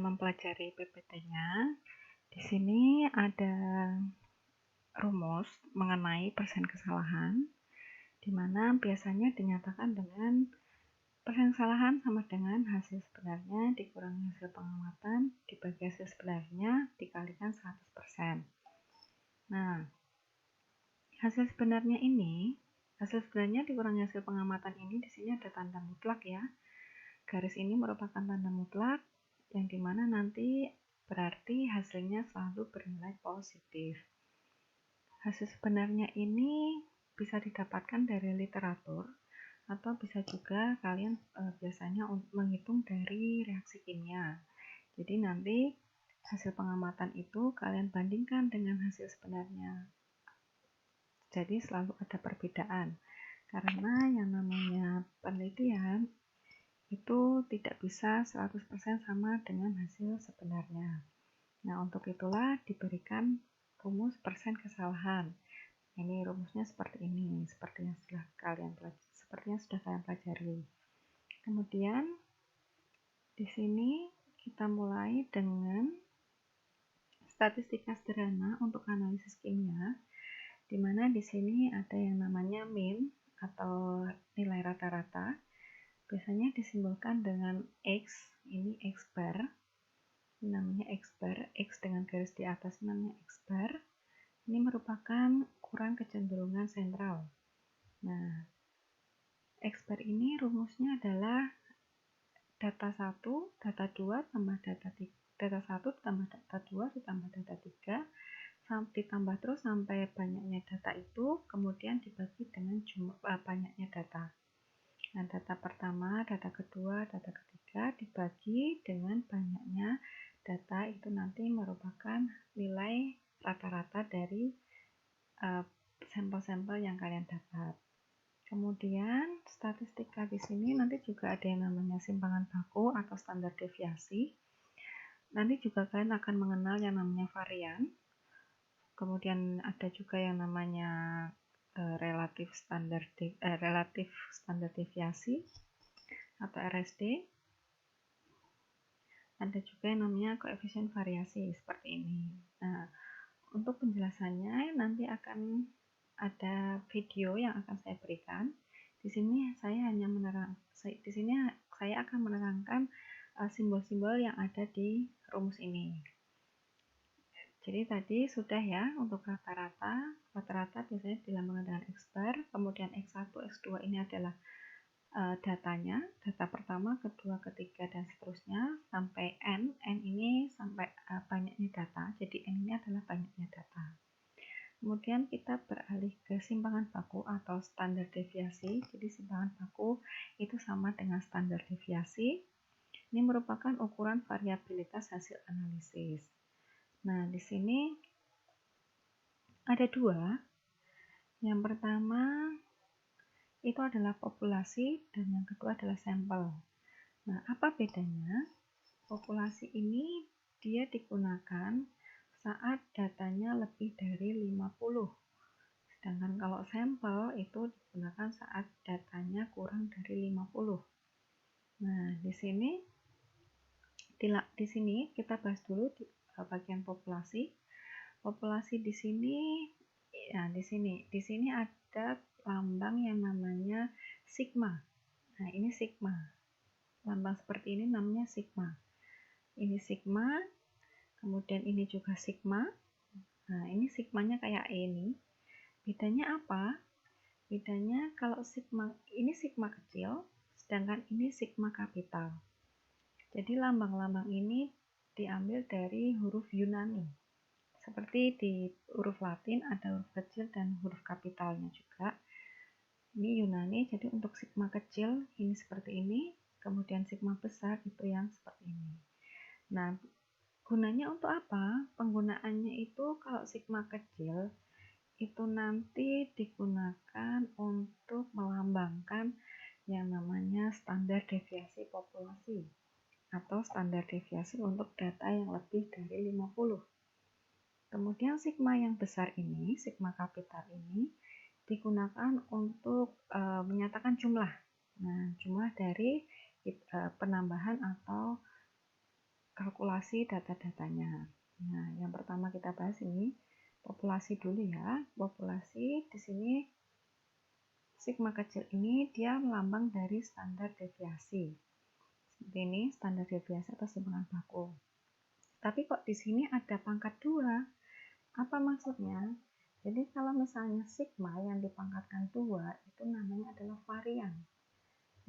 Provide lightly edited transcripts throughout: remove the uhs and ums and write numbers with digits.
mempelajari PPT-nya. Di sini ada rumus mengenai persen kesalahan, di mana biasanya dinyatakan dengan persen kesalahan sama dengan hasil sebenarnya dikurangi hasil pengamatan dibagi hasil sebenarnya dikalikan 100%. Nah, hasil sebenarnya dikurangi hasil pengamatan ini di sini ada tanda mutlak ya. Garis ini merupakan tanda mutlak yang dimana nanti berarti hasilnya selalu bernilai positif. Hasil sebenarnya ini bisa didapatkan dari literatur atau bisa juga kalian biasanya menghitung dari reaksi kimia. Jadi nanti hasil pengamatan itu kalian bandingkan dengan hasil sebenarnya. Jadi selalu ada perbedaan karena yang namanya penelitian itu tidak bisa 100% sama dengan hasil sebenarnya. Nah, untuk itulah diberikan rumus persen kesalahan. Ini rumusnya seperti ini, sepertinya sudah kalian pelajari. Kemudian di sini kita mulai dengan statistika sederhana untuk analisis kimia, di mana di sini ada yang namanya mean atau nilai rata-rata. Biasanya disimbolkan dengan X, ini X bar, ini namanya X bar, X dengan garis di atas namanya X bar. Ini merupakan ukuran kecenderungan sentral. Nah, X bar ini rumusnya adalah data 1, data 2 tambah data 3, data 1 tambah data 2 ditambah data 3, ditambah terus sampai banyaknya data itu, kemudian dibagi dengan banyaknya data. Nah, data pertama, data kedua, data ketiga dibagi dengan banyaknya data itu nanti merupakan nilai rata-rata dari sampel-sampel yang kalian dapat. Kemudian statistika di sini nanti juga ada yang namanya simpangan baku atau standar deviasi. Nanti juga kalian akan mengenal yang namanya varian. Kemudian ada juga yang namanya relatif standar deviasi atau RSD. Ada juga yang namanya koefisien variasi seperti ini. Nah, untuk penjelasannya nanti akan ada video yang akan saya berikan. Di sini saya akan menerangkan simbol-simbol yang ada di rumus ini. Jadi tadi sudah ya untuk rata-rata biasanya dilambangkan dengan X bar, kemudian X1, X2 ini adalah datanya, data pertama, kedua, ketiga, dan seterusnya sampai N ini sampai banyaknya data, jadi N ini adalah banyaknya data. Kemudian kita beralih ke simpangan baku atau standar deviasi. Jadi simpangan baku itu sama dengan standar deviasi. Ini merupakan ukuran variabilitas hasil analisis. Nah, di sini ada dua. Yang pertama itu adalah populasi dan yang kedua adalah sampel. Nah, apa bedanya? Populasi ini dia digunakan saat datanya lebih dari 50. Sedangkan kalau sampel itu digunakan saat datanya kurang dari 50. Nah, di sini kita bahas dulu di bagian populasi. Populasi di sini ada lambang yang namanya sigma. Nah, ini sigma. Lambang seperti ini namanya sigma. Ini sigma, kemudian ini juga sigma. Nah, ini sigmanya kayak ini. Bedanya apa? Bedanya kalau sigma ini sigma kecil, sedangkan ini sigma kapital. Jadi lambang-lambang ini diambil dari huruf Yunani. Seperti di huruf Latin ada huruf kecil dan huruf kapitalnya juga. Ini Yunani, jadi untuk sigma kecil ini seperti ini, kemudian sigma besar itu yang seperti ini. Nah, gunanya untuk apa? Penggunaannya itu kalau sigma kecil itu nanti digunakan untuk melambangkan yang namanya standar deviasi populasi atau standar deviasi untuk data yang lebih dari 50. Kemudian sigma yang besar ini, sigma kapital ini digunakan untuk menyatakan jumlah. Nah, jumlah dari penambahan atau kalkulasi data-datanya. Nah, yang pertama kita bahas ini populasi dulu ya. Populasi di sini sigma kecil ini dia melambang dari standar deviasi. Seperti ini standar deviasi atau simpangan baku. Tapi kok di sini ada pangkat 2? Apa maksudnya? Jadi kalau misalnya sigma yang dipangkatkan 2 itu namanya adalah varian.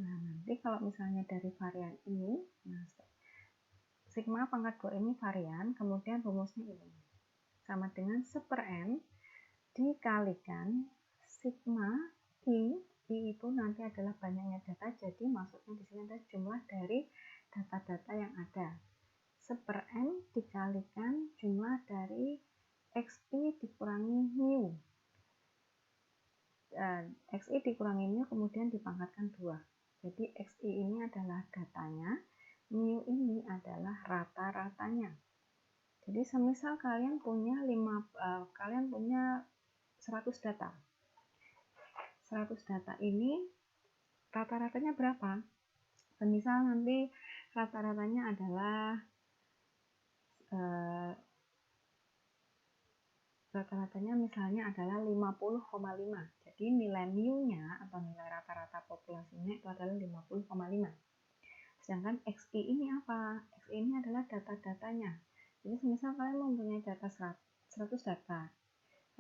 Nah, nanti kalau misalnya dari varian ini, nah, sigma pangkat 2 ini varian, kemudian rumusnya ini. Sama dengan 1/n dikalikan sigma I itu nanti adalah banyaknya data, jadi maksudnya di sini adalah jumlah dari data-data yang ada. 1/n dikalikan jumlah dari XI dikurangi mu. Dan XI dikurangi mu kemudian dipangkatkan 2. Jadi XI ini adalah datanya, mu ini adalah rata-ratanya. Jadi semisal kalian punya 100 data. 100 data ini rata-ratanya berapa? Semisal nanti rata-ratanya adalah rata-ratanya misalnya adalah 50,5. Jadi nilai mu-nya atau nilai rata-rata populasinya itu adalah 50,5. Sedangkan XI ini apa? XI ini adalah data-datanya. Jadi semisal kalian mempunyai data 100 data.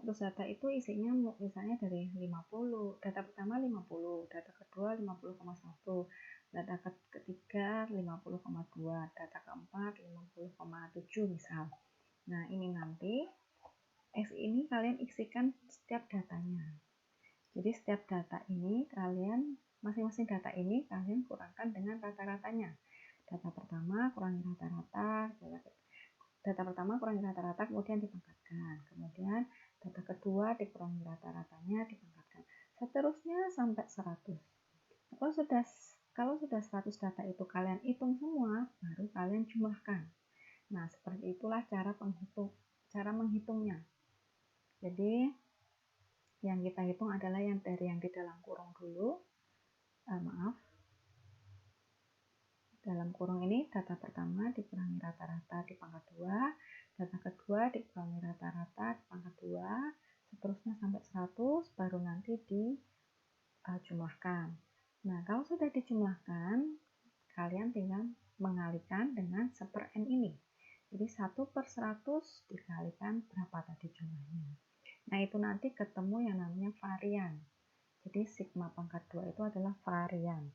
100 data itu isinya misalnya dari 50, data pertama 50, data kedua 50,1, data ketiga 50,2, data keempat 50,7 misal. Nah, ini nanti X ini kalian isikan setiap datanya. Jadi setiap data ini masing-masing data ini kalian kurangkan dengan rata-ratanya. Data pertama kurangi rata-rata, kemudian dipangkatkan. Kemudian data kedua dikurangi rata-ratanya, dipangkatkan. Seterusnya sampai 100. Kalau sudah 100 data itu kalian hitung semua, baru kalian jumlahkan. Nah, seperti itulah cara menghitungnya. Jadi yang kita hitung adalah yang dari yang di dalam kurung dulu. Dalam kurung ini data pertama dikurangi rata-rata dipangkat 2, data kedua dikurangi rata-rata dipangkat 2, seterusnya sampai 100 baru nanti dijumlahkan. Nah, kalau sudah dijumlahkan, kalian tinggal mengalikan dengan 1/n ini. Jadi 1/100 dikalikan berapa tadi jumlahnya. Nah, itu nanti ketemu yang namanya varian. Jadi sigma pangkat 2 itu adalah varian.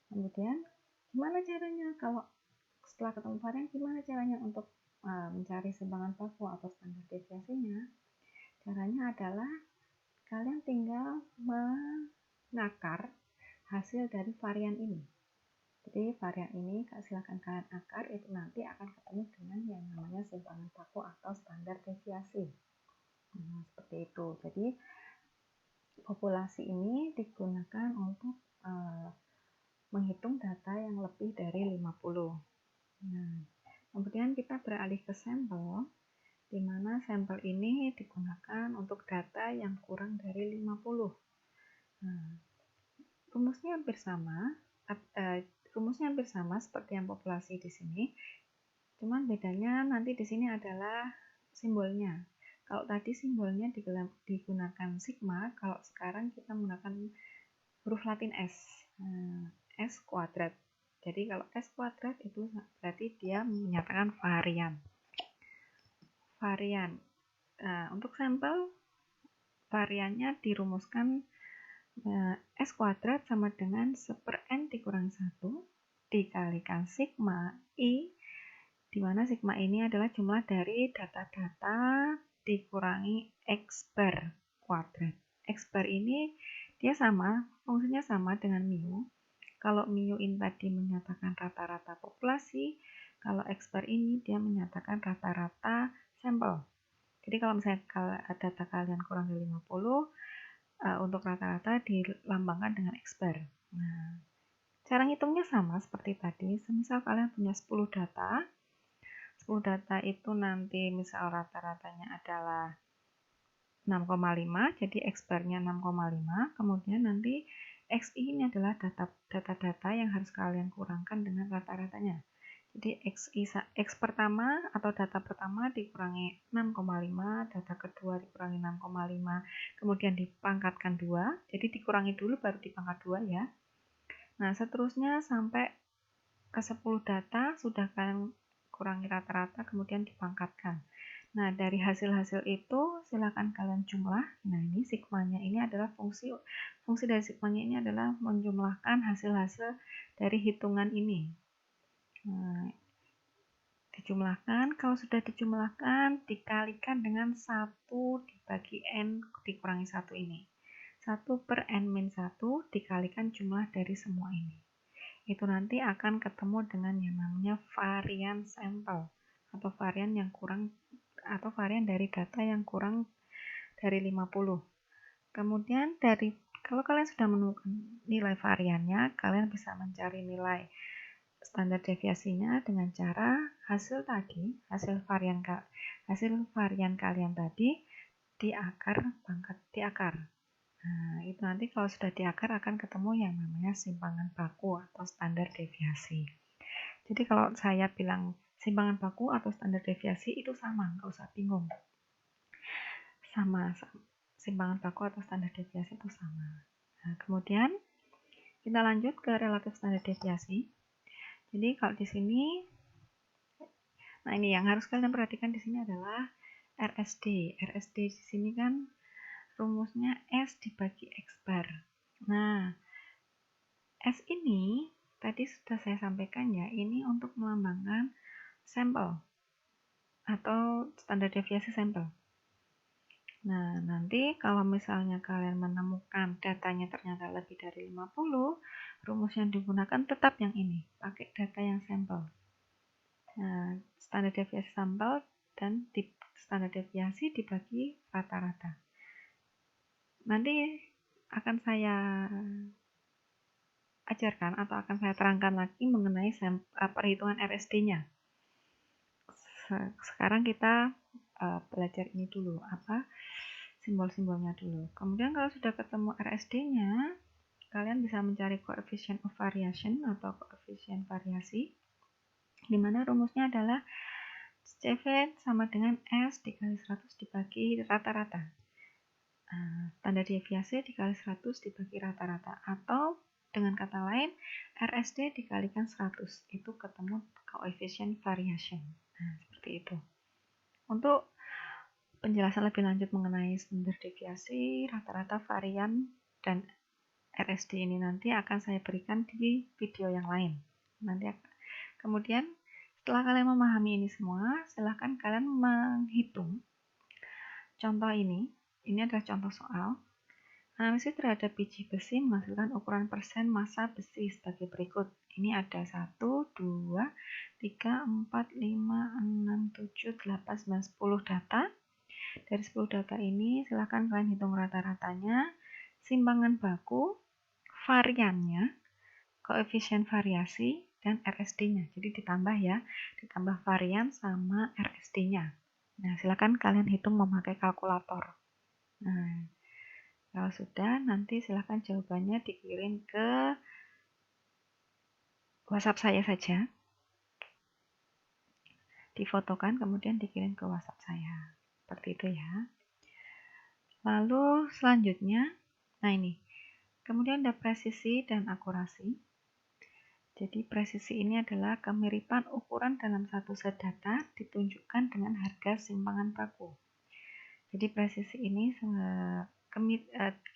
Kemudian gimana caranya kalau setelah ketemu varian, gimana caranya untuk mencari simpangan baku atau standar deviasinya? Caranya adalah kalian tinggal mengakar hasil dari varian ini. Jadi varian ini silakan kalian akar, itu nanti akan ketemu dengan yang namanya simpangan baku atau standar deviasi. Nah, seperti itu. Jadi populasi ini digunakan untuk menghitung data yang lebih dari 50. Nah, kemudian kita beralih ke sampel, di mana sampel ini digunakan untuk data yang kurang dari 50. Nah, rumusnya hampir sama seperti yang populasi di sini. Cuman bedanya nanti di sini adalah simbolnya. Kalau tadi simbolnya digunakan sigma, kalau sekarang kita menggunakan huruf Latin S. S kuadrat. Jadi kalau S kuadrat itu berarti dia menyatakan varian. Untuk sampel, variannya dirumuskan S kuadrat sama dengan 1/n dikurangi 1 dikalikan sigma I, di mana sigma ini adalah jumlah dari data-data dikurangi X bar kuadrat. X bar ini dia fungsinya sama dengan mu. Kalau mu ini tadi menyatakan rata-rata populasi, kalau X bar ini dia menyatakan rata-rata sampel. Jadi kalau misalnya data kalian kurang dari 50, untuk rata-rata dilambangkan dengan X bar. Nah, cara ngitungnya sama seperti tadi. Semisal kalian punya 10 data, 10 data itu nanti misal rata-ratanya adalah 6,5, jadi X bar-nya 6,5, kemudian nanti XI ini adalah data-data yang harus kalian kurangkan dengan rata-ratanya. Jadi X pertama atau data pertama dikurangi 6,5, data kedua dikurangi 6,5, kemudian dipangkatkan 2, jadi dikurangi dulu baru dipangkat 2 ya. Nah, seterusnya sampai ke 10 data sudah kalian kurangi rata-rata kemudian dipangkatkan. Nah, dari hasil-hasil itu silakan kalian jumlah. Nah, ini sigmanya ini adalah fungsi dari sigmanya ini adalah menjumlahkan hasil-hasil dari hitungan ini. Nah, dijumlahkan, kalau sudah dijumlahkan dikalikan dengan 1 dibagi N dikurangi 1 ini. 1 per N-1 dikalikan jumlah dari semua ini. Itu nanti akan ketemu dengan yang namanya varian sampel atau varian yang kurang atau varian dari data yang kurang dari 50. Kemudian kalau kalian sudah menemukan nilai variannya, kalian bisa mencari nilai standar deviasinya dengan cara hasil varian kalian tadi diakar. Nah, itu nanti kalau sudah diakar akan ketemu yang namanya simpangan baku atau standar deviasi. Jadi kalau saya bilang simpangan baku atau standar deviasi itu sama, nggak usah bingung. Sama. Simpangan baku atau standar deviasi itu sama. Nah, kemudian kita lanjut ke relatif standar deviasi. Jadi kalau di sini, nah ini yang harus kalian perhatikan di sini adalah RSD. RSD di sini kan rumusnya S dibagi X bar. Nah, S ini tadi sudah saya sampaikan ya, ini untuk melambangkan sampel atau standar deviasi sampel. Nah, nanti kalau misalnya kalian menemukan datanya ternyata lebih dari 50, rumus yang digunakan tetap yang ini, pakai data yang sampel. Nah, standar deviasi sampel dan standar deviasi dibagi rata-rata. Nanti akan saya ajarkan atau akan saya terangkan lagi mengenai perhitungan RSD-nya. Sekarang kita belajar ini dulu, simbol-simbolnya dulu. Kemudian kalau sudah ketemu RSD-nya, kalian bisa mencari coefficient of variation atau koefisien variasi, di mana rumusnya adalah CV sama dengan S dikali 100 dibagi rata-rata. Standar deviasi dikali 100 dibagi rata-rata, atau dengan kata lain RSD dikalikan 100 itu ketemu coefficient variation. Nah, seperti itu. Untuk penjelasan lebih lanjut mengenai standar deviasi, rata-rata, varian, dan RSD ini nanti akan saya berikan di video yang lain. Kemudian setelah kalian memahami ini semua, silahkan kalian menghitung contoh ini. Ini adalah contoh soal. Analisis terhadap biji besi menghasilkan ukuran persen massa besi sebagai berikut. Ini ada 1, 2, 3, 4, 5, 6, 7, 8, 9, 10 data. Dari 10 data ini silahkan kalian hitung rata-ratanya, simpangan baku, variannya, koefisien variasi, dan RSD-nya. Jadi ditambah ya, ditambah varian sama RSD-nya. Nah, silahkan kalian hitung memakai kalkulator. Nah, kalau sudah, nanti silahkan jawabannya dikirim ke WhatsApp saya saja. Difotokan, kemudian dikirim ke WhatsApp saya. Seperti itu ya. Lalu selanjutnya, nah ini. Kemudian ada presisi dan akurasi. Jadi presisi ini adalah kemiripan ukuran dalam satu set data ditunjukkan dengan harga simpangan baku. Jadi presisi ini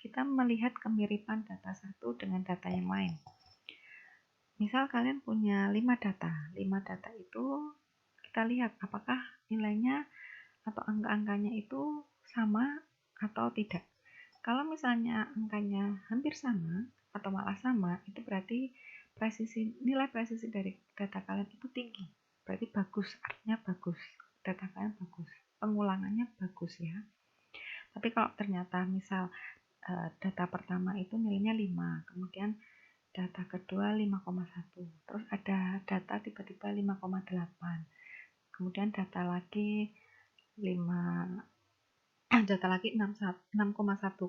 kita melihat kemiripan data satu dengan data yang lain. Misal kalian punya 5 data. 5 data itu kita lihat apakah nilainya atau angka-angkanya itu sama atau tidak. Kalau misalnya angkanya hampir sama atau malah sama, itu berarti nilai presisi dari data kalian itu tinggi. Berarti bagus, artinya bagus. Data kalian bagus. Pengulangannya bagus ya. Tapi kalau ternyata misal data pertama itu nilainya 5, kemudian data kedua 5,1, terus ada data tiba-tiba 5,8, kemudian data lagi 6,1,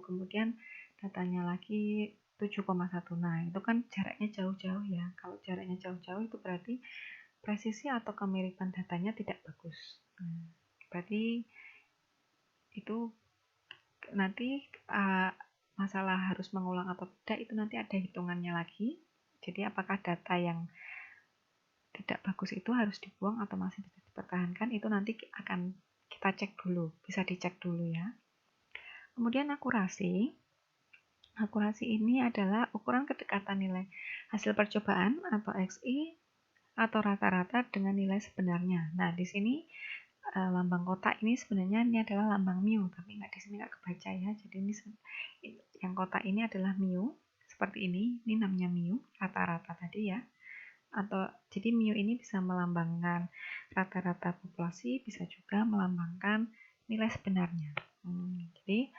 kemudian datanya lagi 7,1. Nah, itu kan jaraknya jauh-jauh ya. Kalau jaraknya jauh-jauh itu berarti presisi atau kemiripan datanya tidak bagus. Berarti itu nanti masalah harus mengulang atau tidak itu nanti ada hitungannya lagi. Jadi apakah data yang tidak bagus itu harus dibuang atau masih bisa dipertahankan, itu nanti akan kita cek dulu, bisa dicek dulu ya. Kemudian akurasi. Akurasi ini adalah ukuran kedekatan nilai hasil percobaan atau XI atau rata-rata dengan nilai sebenarnya. Nah, di sini lambang kotak ini sebenarnya ini adalah lambang mu, tapi di sini nggak kebaca ya. Jadi ini yang kotak ini adalah mu, seperti ini. Ini namanya mu, rata-rata tadi ya. Atau jadi mu ini bisa melambangkan rata-rata populasi, bisa juga melambangkan nilai sebenarnya. Jadi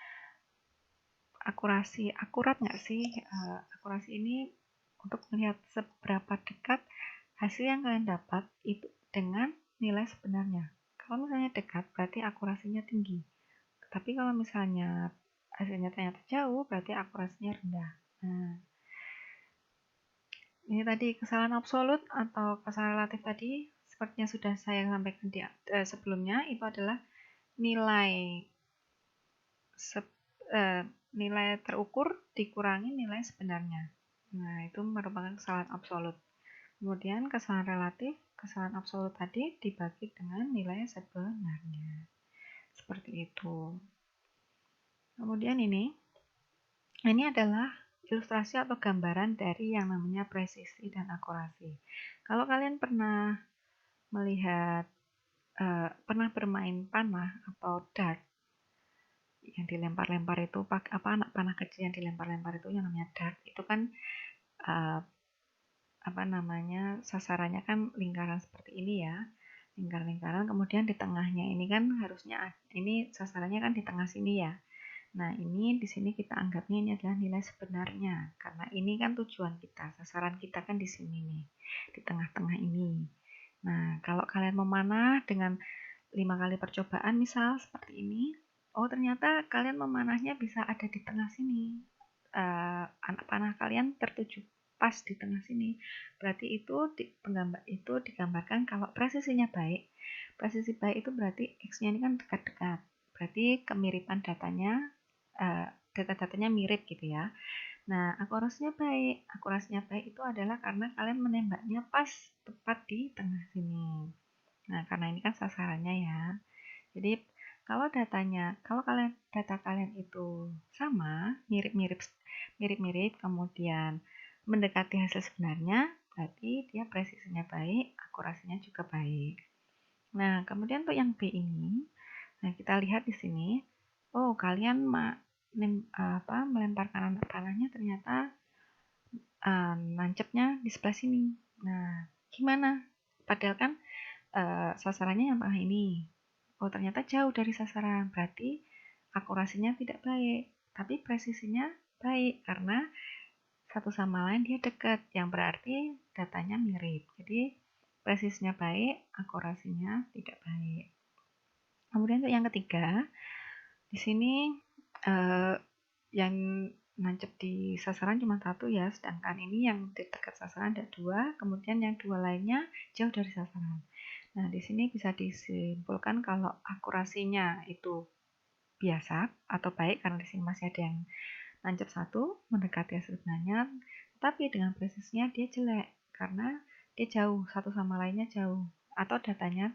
akurat nggak sih? Akurasi ini untuk melihat seberapa dekat hasil yang kalian dapat itu dengan nilai sebenarnya. Kalau misalnya dekat, berarti akurasinya tinggi. Tapi kalau misalnya hasilnya ternyata jauh, berarti akurasinya rendah. Nah, ini tadi kesalahan absolut atau kesalahan relatif tadi, sepertinya sudah saya sampaikan di sebelumnya, itu adalah nilai nilai terukur dikurangi nilai sebenarnya. Nah, itu merupakan kesalahan absolut. Kemudian kesalahan relatif, kesalahan absolut tadi dibagi dengan nilai sebenarnya. Seperti itu. Kemudian ini adalah ilustrasi atau gambaran dari yang namanya presisi dan akurasi. Kalau kalian pernah melihat, pernah bermain panah atau dart, yang dilempar-lempar itu anak panah kecil yang dilempar-lempar itu yang namanya dart, itu kan sasarannya kan lingkaran seperti ini ya, lingkaran, kemudian di tengahnya ini kan harusnya ini sasarannya kan di tengah sini ya. Nah, ini di sini kita anggapnya ini adalah nilai sebenarnya, karena ini kan tujuan kita, sasaran kita kan di sini nih, di tengah-tengah ini. Nah, kalau kalian memanah dengan 5 kali percobaan misal seperti ini, oh ternyata kalian memanahnya bisa ada di tengah sini. Anak panah kalian tertuju pas di tengah sini. Berarti itu digambarkan kalau presisinya baik. Presisi baik itu berarti X-nya ini kan dekat-dekat. Berarti kemiripan datanya, data-datanya mirip gitu ya. Nah, akurasinya baik. Akurasinya baik itu adalah karena kalian menembaknya pas tepat di tengah sini. Nah, karena ini kan sasarannya ya. Jadi kalau data kalian itu sama, mirip-mirip, kemudian mendekati hasil sebenarnya, berarti dia presisinya baik, akurasinya juga baik. Nah, kemudian untuk yang B ini, nah kita lihat di sini, oh kalian melemparkan anak panahnya ternyata nancepnya di sebelah sini. Nah, gimana? Padahal kan sasarannya yang tengah ini. Oh, ternyata jauh dari sasaran. Berarti akurasinya tidak baik. Tapi presisinya baik karena satu sama lain dia dekat. Yang berarti datanya mirip. Jadi presisinya baik, akurasinya tidak baik. Kemudian untuk yang ketiga, di sini yang nancep di sasaran cuma satu ya, sedangkan ini yang di dekat sasaran ada 2, kemudian yang 2 lainnya jauh dari sasaran. Nah, di sini bisa disimpulkan kalau akurasinya itu biasa atau baik karena di sini masih ada yang nancep satu mendekati hasil sebenarnya, tetapi dengan presisinya dia jelek karena dia jauh, satu sama lainnya jauh, atau datanya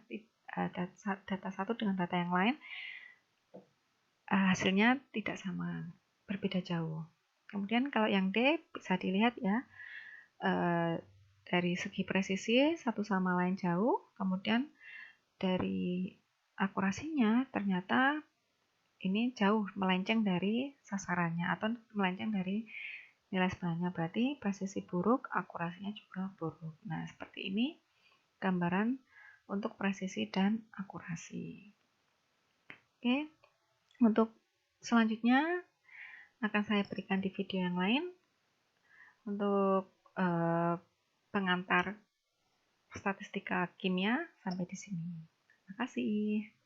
data satu dengan data yang lain hasilnya tidak sama, berbeda jauh. Kemudian kalau yang D bisa dilihat ya, dari segi presisi satu sama lain jauh, kemudian dari akurasinya ternyata ini jauh melenceng dari sasarannya atau melenceng dari nilai sebenarnya, berarti presisi buruk, akurasinya juga buruk. Nah, seperti ini gambaran untuk presisi dan akurasi. Oke, untuk selanjutnya akan saya berikan di video yang lain untuk pengantar statistika kimia sampai di sini. Terima kasih.